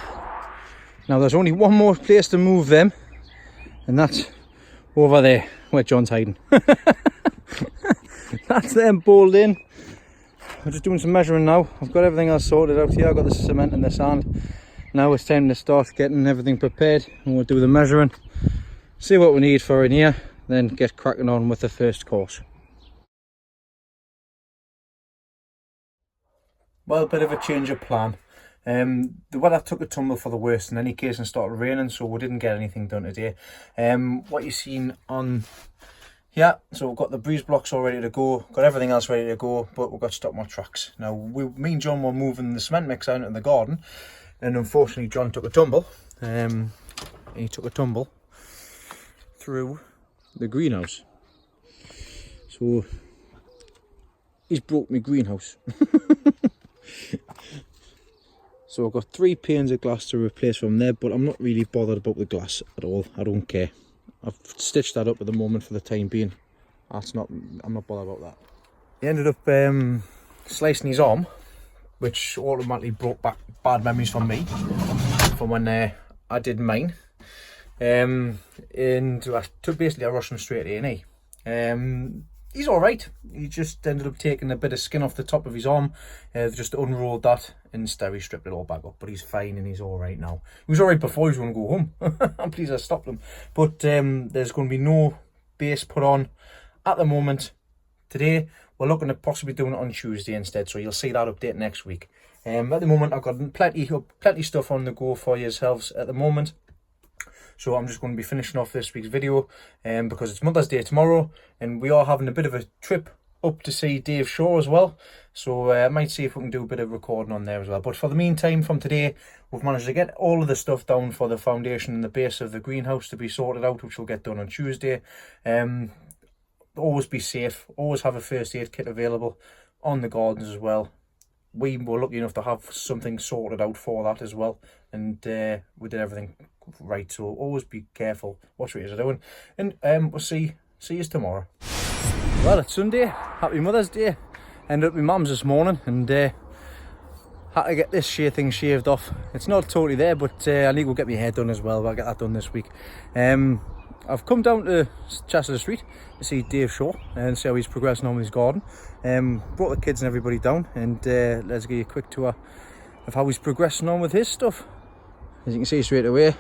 Now there's only one more place to move them, and that's over there where John's hiding. That's them balled in. I'm just doing some measuring now. I've got everything else sorted out here. I've got the cement and the sand. Now it's time to start getting everything prepared, and we'll do the measuring, see what we need for in here, then get cracking on with the first course. Well, a bit of a change of plan. The weather took a tumble for the worst in any case and started raining, so we didn't get anything done today. What you've seen on
Yeah, so we've got the breeze blocks all ready to go, got everything else ready to go, but we've got to stop my tracks. Now, me and John were moving the cement mix out in the garden, and unfortunately John took a tumble. He took a tumble through the greenhouse. So, he's broke my greenhouse. So I've got 3 panes of glass to replace from there, but I'm not really bothered about the glass at all. I don't care. I've stitched that up at the moment for the time being. I'm not bothered about that. He ended up slicing his arm, which automatically brought back bad memories from me, from when I did mine. And I took basically I rushed him straight to A&E. He's all right. He just ended up taking a bit of skin off the top of his arm, just unrolled that and steri stripped it all back up. But he's fine and he's all right now. He was all right before he was going to go home. I'm pleased I stopped him. But there's going to be no base put on at the moment. Today we're looking at possibly doing it on Tuesday instead, so you'll see that update next week. At the moment I've got plenty stuff on the go for yourselves at the moment. So I'm just going to be finishing off this week's video because it's Mother's Day tomorrow and we are having a bit of a trip up to see Dave Shaw as well. So I might see if we can do a bit of recording on there as well. But for the meantime, from today, we've managed to get all of the stuff down for the foundation and the base of the greenhouse to be sorted out, which will get done on Tuesday. Always be safe, always have a first aid kit available on the gardens as well. We were lucky enough to have something sorted out for that as well, and we did everything right, so always be careful, watch what you're doing, and we'll see you tomorrow. Well, it's Sunday, happy Mother's Day. Ended up with mum's this morning and had to get this thing shaved off. It's not totally there, but I need to go get my hair done as well, but I'll get that done this week. I've come down to Chester Street to see Dave Shaw and see how he's progressing on with his garden. Brought the kids and everybody down, and let's give you a quick tour of how he's progressing on with his stuff. As you can see straight away,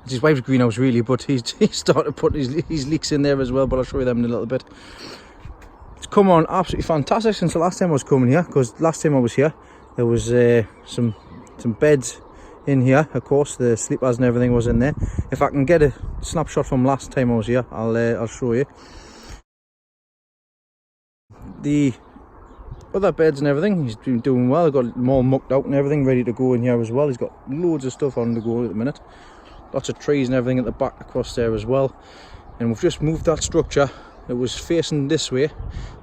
it's his wife's greenhouse really, but he's started putting his leeks in there as well, but I'll show you them in a little bit. It's come on absolutely fantastic since the last time I was coming here, because last time I was here there was some beds in here. Of course the sleepers and everything was in there. If I can get a snapshot from last time I was here, I'll show you. The other beds and everything, he's been doing well. I've got them all mucked out and everything ready to go in here as well. He's got loads of stuff on the go at the minute, lots of trees and everything at the back across there as well. And we've just moved that structure. It was facing this way,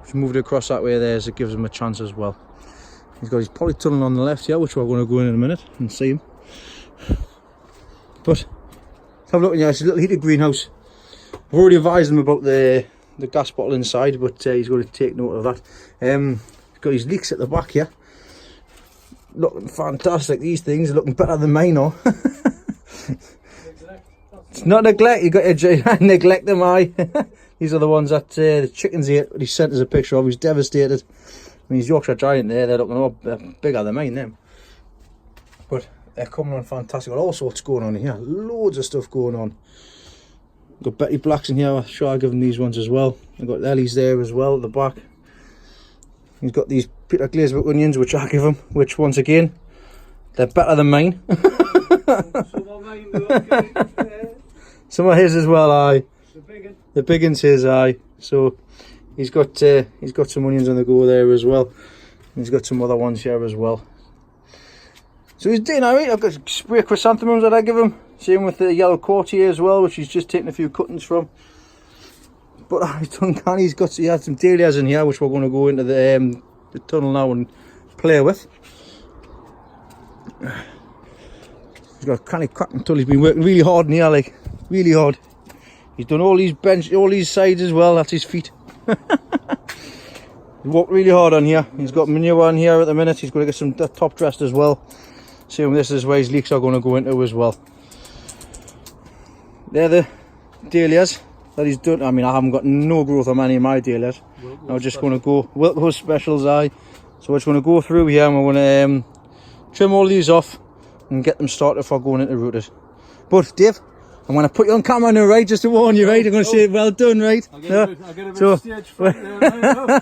we've moved it across that way there, so it gives him a chance as well. He's got his polytunnel on the left here, which we're going to go in a minute and see him. But let's have a look in here. It's a little heated greenhouse. I've already advised him about the gas bottle inside, but he's going to take note of that. He's got his leeks at the back here, looking fantastic. These things are looking better than mine are. It's not neglect, you got to neglect them, aye. These are the ones that the chickens ate. He sent us a picture of. He's devastated. I mean, his Yorkshire Giant there, they're looking bigger than mine, them. But they're coming on fantastic. Got all sorts going on in here. Loads of stuff going on. Got Betty Blacks in here. I'm sure I'll give him these ones as well. I've got Ellie's there as well at the back. He's got these Peter Glazebrook onions, which I give him, which once again, they're better than mine. Some of his as well, aye. The big one's his, aye. So he's got some onions on the go there as well. And he's got some other ones here as well. So he's doing alright. I've got spray chrysanthemums that I give him. Same with the yellow courtier as well, which he's just taking a few cuttings from. But he's done canny. He had some dahlias in here, which we're going to go into the tunnel now and play with. He's got a canny cracking tunnel. He's been working really hard in here, like really hard. He's done all these sides as well. That's his feet. He worked really hard on here. He's got manure on here at the minute. He's going to get some top dressed as well. Same, this is where his leeks are going to go into as well. They're the dahlias that he's done. I mean, I haven't got no growth on any of my dahlias. I'm just going to go Wilco Specials, aye. So we're just going to go through here and we're going to trim all these off and get them started for going into rooted. But Dave, I'm going to put you on camera now, right, just to warn you, right? I'm going to say well done, right? I'll get a bit stage fright there,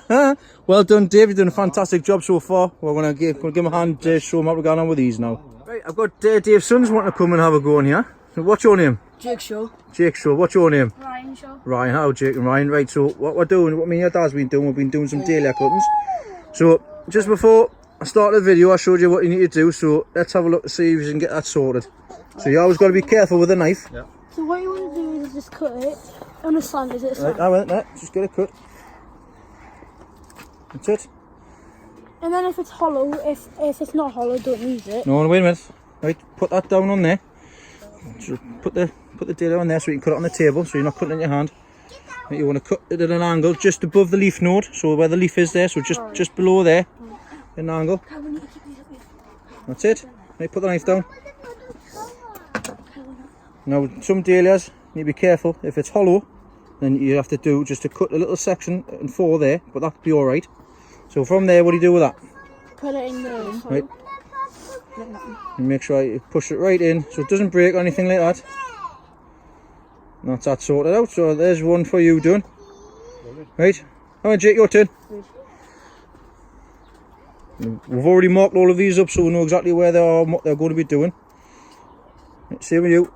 right? Well done, Dave. You've done a fantastic job so far. We're going to give him a hand, show him how we're going on with these now. Right, I've got Dave's sons wanting to come and have a go in here. So what's your name?
Jake Shaw.
Jake Shaw, what's your name?
Ryan Shaw.
Ryan, how Jake and Ryan. Right, so what we're doing, what me and your dad's been doing, we've been doing some dahlia cuttings. So just before I started the video, I showed you what you need to do, so let's have a look to see if you can get that sorted. So you always got to be careful with a knife.
Yeah.
So what you want to do is just cut it on a slant, is it a slant?
Right, I went there, just get it cut. That's it.
And then if it's hollow, if it's not hollow, don't use it.
No, wait a minute. Right, put that down on there. So put the dahlia on there so you can cut it on the table, so you're not cutting it in your hand. Right, you want to cut it at an angle just above the leaf node, so where the leaf is there, so just below there, an angle. That's it. Right, put the knife down. Now, some dahlias, you need to be careful. If it's hollow, then you have to do just to cut a little section and 4 there, but that'll be all right. So from there, what do you do with that?
Put it in the
Right. And make sure you push it right in so it doesn't break or anything like that. And that's that sorted out. So there's one for you done. Right. Come on, Jake, your turn. We've already marked all of these up, so we know exactly where they are and what they're going to be doing. Right, same with you.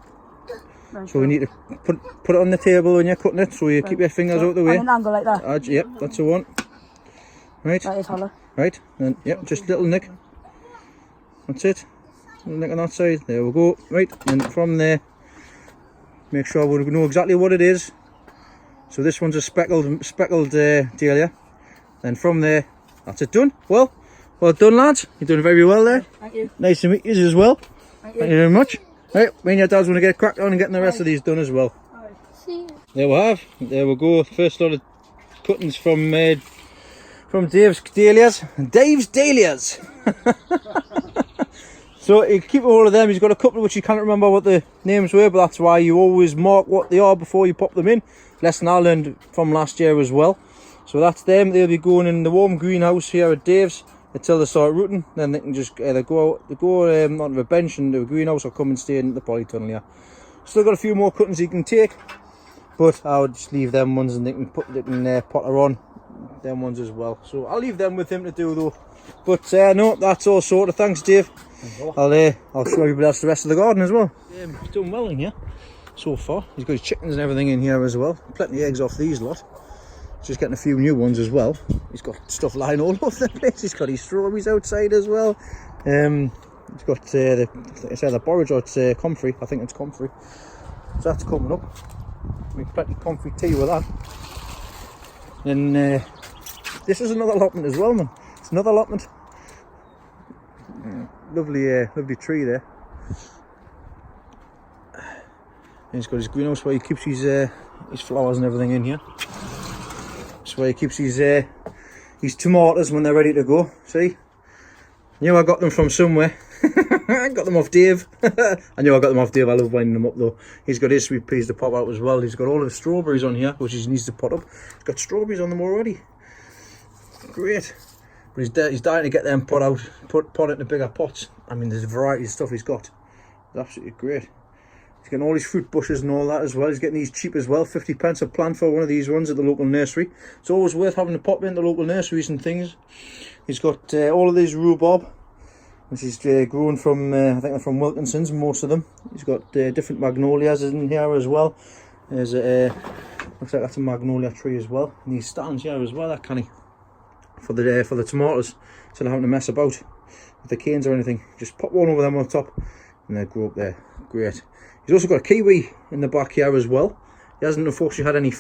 So we need to put it on the table when you're cutting it, so you keep your fingers out the way.
On an angle like that.
Yep, that's the one. Right.
That is hollow.
Right, and yep, just a little nick. That's it. Little nick on that side. There we go. Right, and from there, make sure we know exactly what it is. So this one's a speckled dahlia. Then from there, that's it done. Well done, lads. You're doing very well there.
Thank you.
Nice to meet you as well.
Thank
Thank you very much. Right, me and your dad's want to get cracked on and getting the rest of these done as well.
See you.
There we have. There we go. First lot of cuttings from Dave's dahlias. Dave's dahlias. So you keep all of them. He's got a couple which you can't remember what the names were, but that's why you always mark what they are before you pop them in. Lesson I learned from last year as well. So that's them. They'll be going in the warm greenhouse here at Dave's until they start rooting. Then they can just either go onto the bench and the greenhouse or come and stay in the polytunnel here. Still got a few more cuttings you can take, but I would just leave them ones and they can potter on them ones as well. So I'll leave them with him to do though. But no, that's all sorted. Thanks, Dave. I'll show everybody else the rest of the garden as well. He's doing well in here so far. He's got his chickens and everything in here as well. Plenty of eggs off these lot. Just getting a few new ones as well. He's got stuff lying all over the place. He's got his strawberries outside as well. He's got it's either borage or it's comfrey. I think it's comfrey. So that's coming up. Make plenty of comfrey tea with that. And this is another allotment as well, man. It's another allotment. Lovely tree there. And he's got his greenhouse where he keeps his flowers and everything in here. That's where he keeps his tomatoes when they're ready to go. See? Knew I got them from somewhere. I got them off Dave. I knew I got them off Dave. I love winding them up though. He's got his sweet peas to pop out as well. He's got all of the strawberries on here, which he needs to pot up. He's got strawberries on them already. Great. But he's dying to get them pot out, pot into bigger pots. I mean, there's a variety of stuff he's got. It's absolutely great. He's getting all his fruit bushes and all that as well. He's getting these cheap as well, 50p a plant for one of these ones at the local nursery. It's always worth having to pop into local nurseries and things. He's got all of these rhubarb, which is grown from, I think they're from Wilkinson's, most of them. He's got different magnolias in here as well. There's looks like that's a magnolia tree as well. And these stands here as well, that canny. For the tomatoes, instead of having to mess about with the canes or anything, just pop one over them on top and they grow up there. Great. He's also got a kiwi in the back here as well. He hasn't unfortunately had any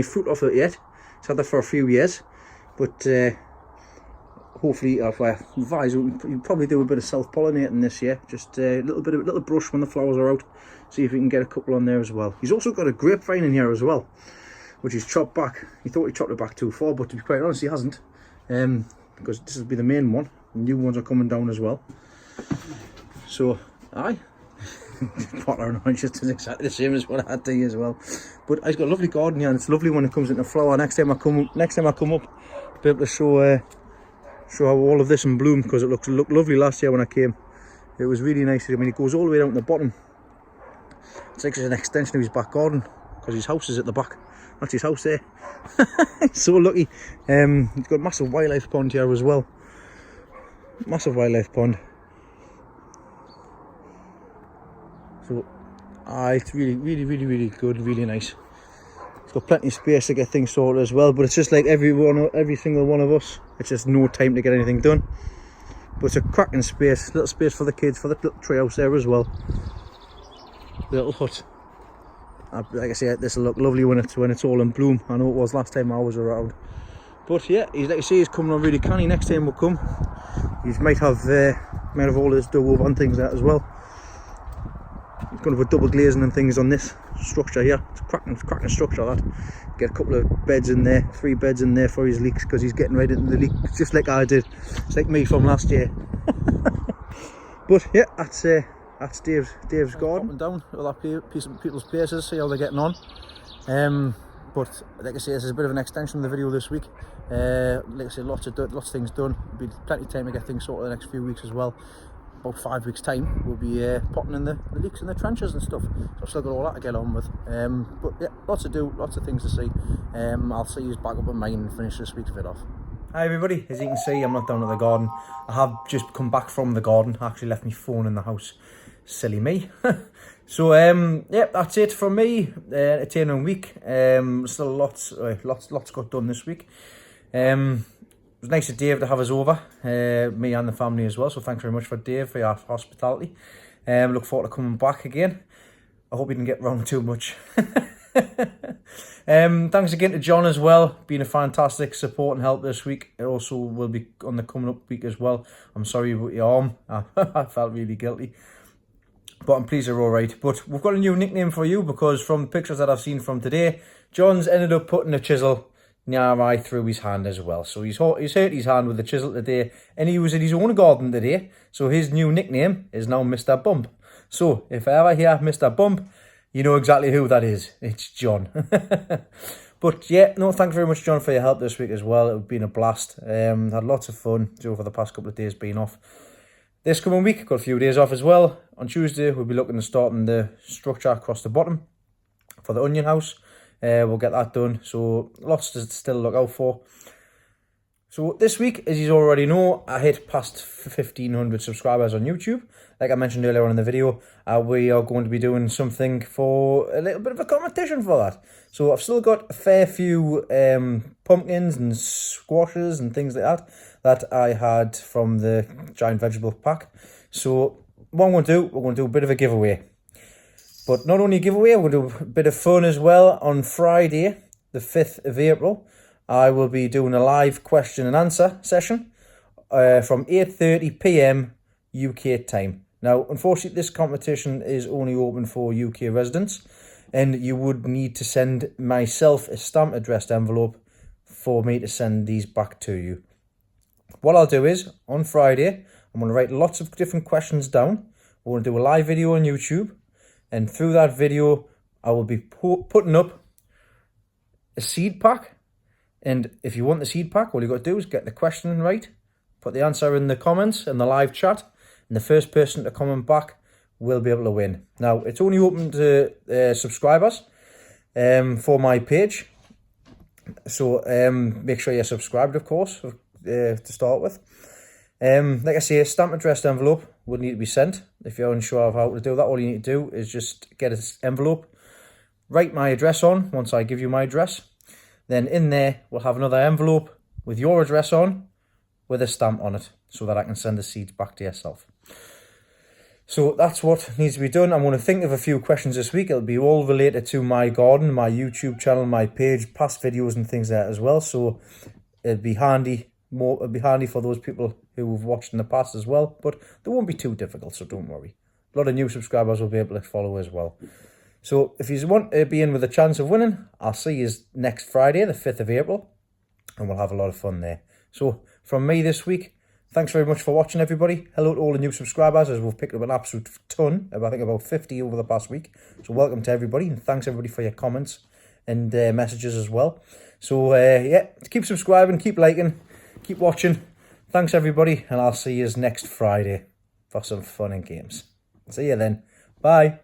fruit off it yet. He's had that for a few years, but hopefully I'll advise he'll probably do a bit of self-pollinating this year. Just a little brush when the flowers are out. See if we can get a couple on there as well. He's also got a grapevine in here as well, which he's chopped back. He thought he chopped it back too far, but to be quite honest, he hasn't. Because this will be the main one. The new ones are coming down as well. So, aye. Potter and orange is exactly the same as what I had to use as well. But he's got a lovely garden here, and it's lovely when it comes into flower. Next time I come up, I'll be able to show how all of this in bloom, because it looked lovely last year when I came. It was really nice. I mean, it goes all the way down to the bottom. It's like an extension of his back garden, because his house is at the back. That's his house there. So lucky. He's got a massive wildlife pond here as well. Massive wildlife pond. So It's really good, really nice. It's got plenty of space to get things sorted as well, but it's just like every single one of us, it's just no time to get anything done. But it's a cracking space, little space for the kids, for the little treehouse there as well. The little hut. Like I say, this will look lovely when it's all in bloom. I know it was last time I was around. But yeah, he's, like I say, he's coming on really canny. Next time we'll come, he might have all his dough over and things like that as well. He's going to put double glazing and things on this structure here. It's a cracking structure, that. Get a couple of beds in there, 3 beds in there for his leeks, because he's getting right into the leek, just like I did. It's like me from last year. But yeah, that's Dave's garden. Up and down all that people's places, see how they're getting on. But like I say, this is a bit of an extension of the video this week. Like I say, lots of things done. There'll be plenty of time to get things sorted the next few weeks as well. About 5 weeks time, we'll be potting in the leeks and the trenches and stuff. So I've still got all that to get on with. But yeah, lots to do, lots of things to see. I'll see you back up on mine and finish this week's vid off. Hi everybody, as you can see, I'm not down at the garden. I have just come back from the garden. I actually left my phone in the house. Silly me. So yeah, that's it from me. Entertaining week. Still lots got done this week. It was nice of Dave to have us over, me and the family as well. So thanks very much for Dave for your hospitality. Look forward to coming back again. I hope he didn't get wrong too much. Thanks again to John as well, being a fantastic support and help this week. It also will be on the coming up week as well. I'm sorry about your arm. I felt really guilty, but I'm pleased you're all right. But we've got a new nickname for you, because from the pictures that I've seen from today, John's ended up putting a chisel nearby through his hand as well. So he's hurt his hand with the chisel today, and he was in his own garden today. So his new nickname is now Mr. Bump. So if I ever hear Mr. Bump, you know exactly who that is. It's John. But yeah, no, thank you very much, John, for your help this week as well. It's been a blast. Had lots of fun over the past couple of days being off. This coming week, got a few days off as well. On Tuesday, we'll be looking to starting the structure across the bottom for the onion house. We'll get that done. So lots to still look out for. So this week, as you already know, I hit past 1,500 subscribers on YouTube. Like I mentioned earlier on in the video, we are going to be doing something for a little bit of a competition for that. So I've still got a fair few pumpkins and squashes and things like that I had from the giant vegetable pack. So what I'm going to do, we're going to do a bit of a giveaway. But not only a giveaway, we're going to do a bit of fun as well. On Friday, the 5th of April, I will be doing a live question and answer session from 8:30 PM UK time. Now, unfortunately, this competition is only open for UK residents, and you would need to send myself a stamp addressed envelope for me to send these back to you. What I'll do is, on Friday, I'm going to write lots of different questions down. We're going to do a live video on YouTube, and through that video, I will be putting up a seed pack. And if you want the seed pack, all you've got to do is get the question right, put the answer in the comments in the live chat, and the first person to comment back will be able to win. Now, it's only open to subscribers for my page. So make sure you're subscribed, of course, to start with. Like I say, a stamp addressed envelope would need to be sent. If you're unsure of how to do that, all you need to do is just get an envelope, write my address on once I give you my address. Then in there, we'll have another envelope with your address on, with a stamp on it, so that I can send the seeds back to yourself. So that's what needs to be done. I'm going to think of a few questions this week. It'll be all related to my garden, my YouTube channel, my page, past videos and things like that as well. So it'll be handy for those people who have watched in the past as well. But they won't be too difficult, so don't worry. A lot of new subscribers will be able to follow as well. So if you want to be in with a chance of winning, I'll see you next Friday, the 5th of April, and we'll have a lot of fun there. So from me this week, thanks very much for watching, everybody. Hello to all the new subscribers, as we've picked up an absolute ton, I think about 50 over the past week. So welcome to everybody, and thanks everybody for your comments and messages as well. So yeah, keep subscribing, keep liking, keep watching. Thanks everybody, and I'll see you next Friday for some fun and games. See you then. Bye.